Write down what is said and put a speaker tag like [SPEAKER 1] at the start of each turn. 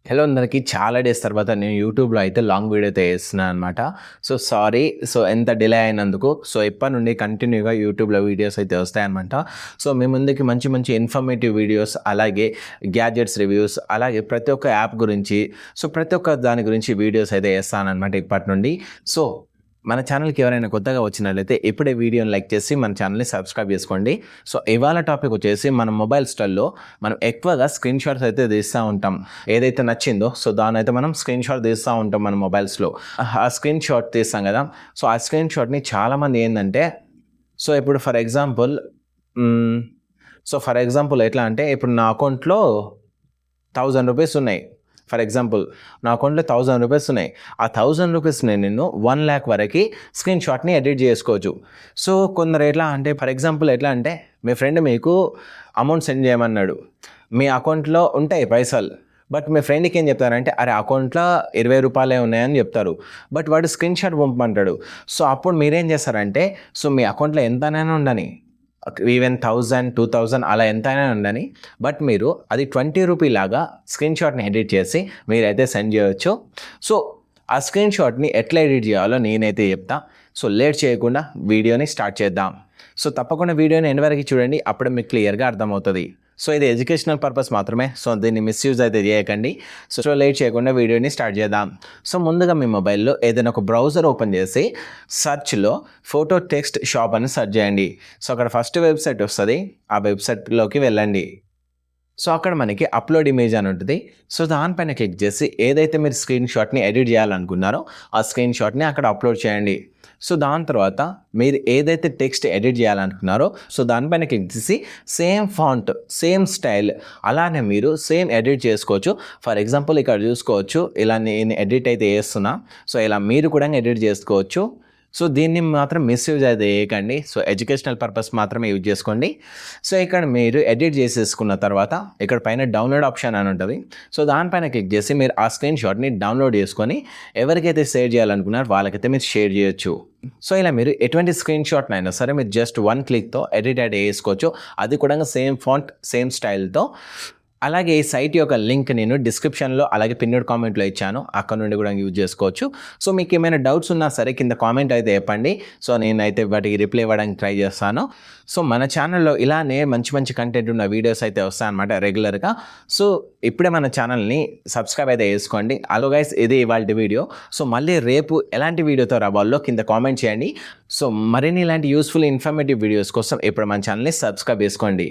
[SPEAKER 1] Hello అందరికీ. చాలా days తర్వాత నేను యూట్యూబ్లో అయితే లాంగ్ వీడియో అయితే వేస్తున్నాను అనమాట. సారీ. ఎంత డిలే అయినందుకు. ఇప్పటి నుండి కంటిన్యూగా యూట్యూబ్లో వీడియోస్ అయితే వస్తాయన్నమాట. మీ ముందుకి మంచి మంచి ఇన్ఫర్మేటివ్ వీడియోస్, అలాగే గ్యాడ్జెట్స్ రివ్యూస్, అలాగే ప్రతి ఒక్క యాప్ గురించి, ప్రతి ఒక్క దాని గురించి వీడియోస్ అయితే వేస్తానన్నమాట ఇప్పటి నుండి. మన ఛానల్కి ఎవరైనా కొత్తగా వచ్చినట్లయితే ఇప్పుడే వీడియోని లైక్ చేసి మన ఛానల్ని సబ్స్క్రైబ్ చేసుకోండి. ఇవాళ టాపిక్ వచ్చేసి మన మొబైల్ స్టైల్లో మనం ఎక్కువగా స్క్రీన్ షాట్స్ అయితే తీస్తూ ఉంటాం. ఏదైతే నచ్చిందో దాన్ని అయితే మనం స్క్రీన్ షాట్ తీస్తూ ఉంటాం మన మొబైల్స్లో. ఆ స్క్రీన్ షాట్ తీస్తాం కదా. ఆ స్క్రీన్ షాట్ని చాలామంది ఏంటంటే ఇప్పుడు ఫర్ ఎగ్జాంపుల్ ఎట్లా అంటే, ఇప్పుడు నా అకౌంట్లో 1000 రూపీస్ ఉన్నాయి. ఫర్ ఎగ్జాంపుల్ నా అకౌంట్లో 1000 రూపీస్ ఉన్నాయి. ఆ 1000 రూపీస్ని నేను 1 lakh వరకు స్క్రీన్ షాట్ని ఎడిట్ చేసుకోవచ్చు. కొందరు ఎట్లా అంటే, ఫర్ ఎగ్జాంపుల్ ఎట్లా అంటే, మీ ఫ్రెండ్ మీకు అమౌంట్ సెండ్ చేయమన్నాడు. మీ అకౌంట్లో ఉంటాయి పైసలు, బట్ మీ ఫ్రెండ్కి ఏం చెప్తారంటే, అరే అకౌంట్లో 20 రూపాయలే ఉన్నాయని చెప్తారు. బట్ వాడు స్క్రీన్ షాట్ పంపమంటాడు. అప్పుడు మీరేం చేస్తారంటే, మీ అకౌంట్లో ఎంతనైనా ఉండని, ఈవెన్ 1000, 2000 అలా ఎంతైనా ఉండని, బట్ మీరు అది 20 రూపీ లాగా స్క్రీన్ షాట్ని ఎడిట్ చేసి మీరైతే సెండ్ చేయవచ్చు. ఆ స్క్రీన్ షాట్ని ఎట్లా ఎడిట్ చేయాలో నేనైతే చెప్తా. లేట్ చేయకుండా వీడియోని స్టార్ట్ చేద్దాం. తప్పకుండా వీడియోని ఎండ్ వరకు చూడండి, అప్పుడు మీకు క్లియర్గా అర్థమవుతుంది. ఇది ఎడ్యుకేషనల్ పర్పస్ మాత్రమే. దీన్ని మిస్యూజ్ అయితే చేయకండి. లేట్ చేయకుండా వీడియోని స్టార్ట్ చేద్దాం. ముందుగా మీ మొబైల్లో ఏదైనా ఒక బ్రౌజర్ ఓపెన్ చేసి సర్చ్లో ఫోటో టెక్స్ట్ షాప్ అని సెర్చ్ చేయండి. అక్కడ ఫస్ట్ వెబ్సైట్ వస్తుంది. ఆ వెబ్సైట్లోకి వెళ్ళండి. అక్కడ మనకి అప్లోడ్ ఇమేజ్ అని ఉంటుంది. దానిపైన క్లిక్ చేసి ఏదైతే మీరు స్క్రీన్ షాట్ని ఎడిట్ చేయాలనుకున్నారో ఆ స్క్రీన్ షాట్ని అక్కడ అప్లోడ్ చేయండి. దాని తర్వాత మీరు ఏదైతే టెక్స్ట్ ఎడిట్ చేయాలనుకున్నారో దానిపైన క్లిక్ చేసి సేమ్ ఫాంట్, సేమ్ స్టైల్, అలానే మీరు సేమ్ ఎడిట్ చేసుకోవచ్చు. ఫర్ ఎగ్జాంపుల్ ఇక్కడ చూసుకోవచ్చు, ఇలా నేను ఎడిట్ అయితే చేస్తున్నా. ఇలా మీరు కూడా ఎడిట్ చేసుకోవచ్చు. దీన్ని మాత్రం మిస్యూజ్ అయితే చేయకండి. ఎడ్యుకేషనల్ పర్పస్ మాత్రమే యూజ్ చేసుకోండి. ఇక్కడ మీరు ఎడిట్ చేసేసుకున్న తర్వాత ఇక్కడ పైన డౌన్లోడ్ ఆప్షన్ అని ఉంటుంది. దానిపైన క్లిక్ చేసి మీరు ఆ స్క్రీన్ షాట్ని డౌన్లోడ్ చేసుకొని ఎవరికైతే షేర్ చేయాలనుకున్నారో వాళ్ళకైతే మీరు షేర్ చేయొచ్చు. ఇలా మీరు ఎటువంటి స్క్రీన్ షాట్ని అయినా సరే మీరు జస్ట్ 1 క్లిక్తో ఎడిట్ చేసుకోవచ్చు. అది కూడా సేమ్ ఫాంట్, సేమ్ స్టైల్తో. అలాగే ఈ సైట్ యొక్క లింక్ నేను డిస్క్రిప్షన్లో అలాగే పిన్నెడ్ కామెంట్లో ఇచ్చాను. అక్కడ నుండి కూడా యూజ్ చేసుకోవచ్చు. మీకు ఏమైనా డౌట్స్ ఉన్నా సరే కింద కామెంట్ అయితే చెప్పండి. నేనైతే వాటికి రిప్లై ఇవ్వడానికి ట్రై చేస్తాను. మన ఛానల్లో ఇలానే మంచి మంచి కంటెంట్ ఉన్న వీడియోస్ అయితే వస్తాయన్నమాట రెగ్యులర్గా. ఇప్పుడే మన ఛానల్ని సబ్స్క్రైబ్ అయితే చేసుకోండి. అలో గైస్, ఇది ఇవాళ వీడియో. మళ్ళీ రేపు ఎలాంటి వీడియోతో రావాలో కింద కామెంట్ చేయండి. మరిన్ని ఇలాంటి యూస్ఫుల్ ఇన్ఫర్మేటివ్ వీడియోస్ కోసం ఇప్పుడు మన ఛానల్ని సబ్స్క్రైబ్ చేసుకోండి.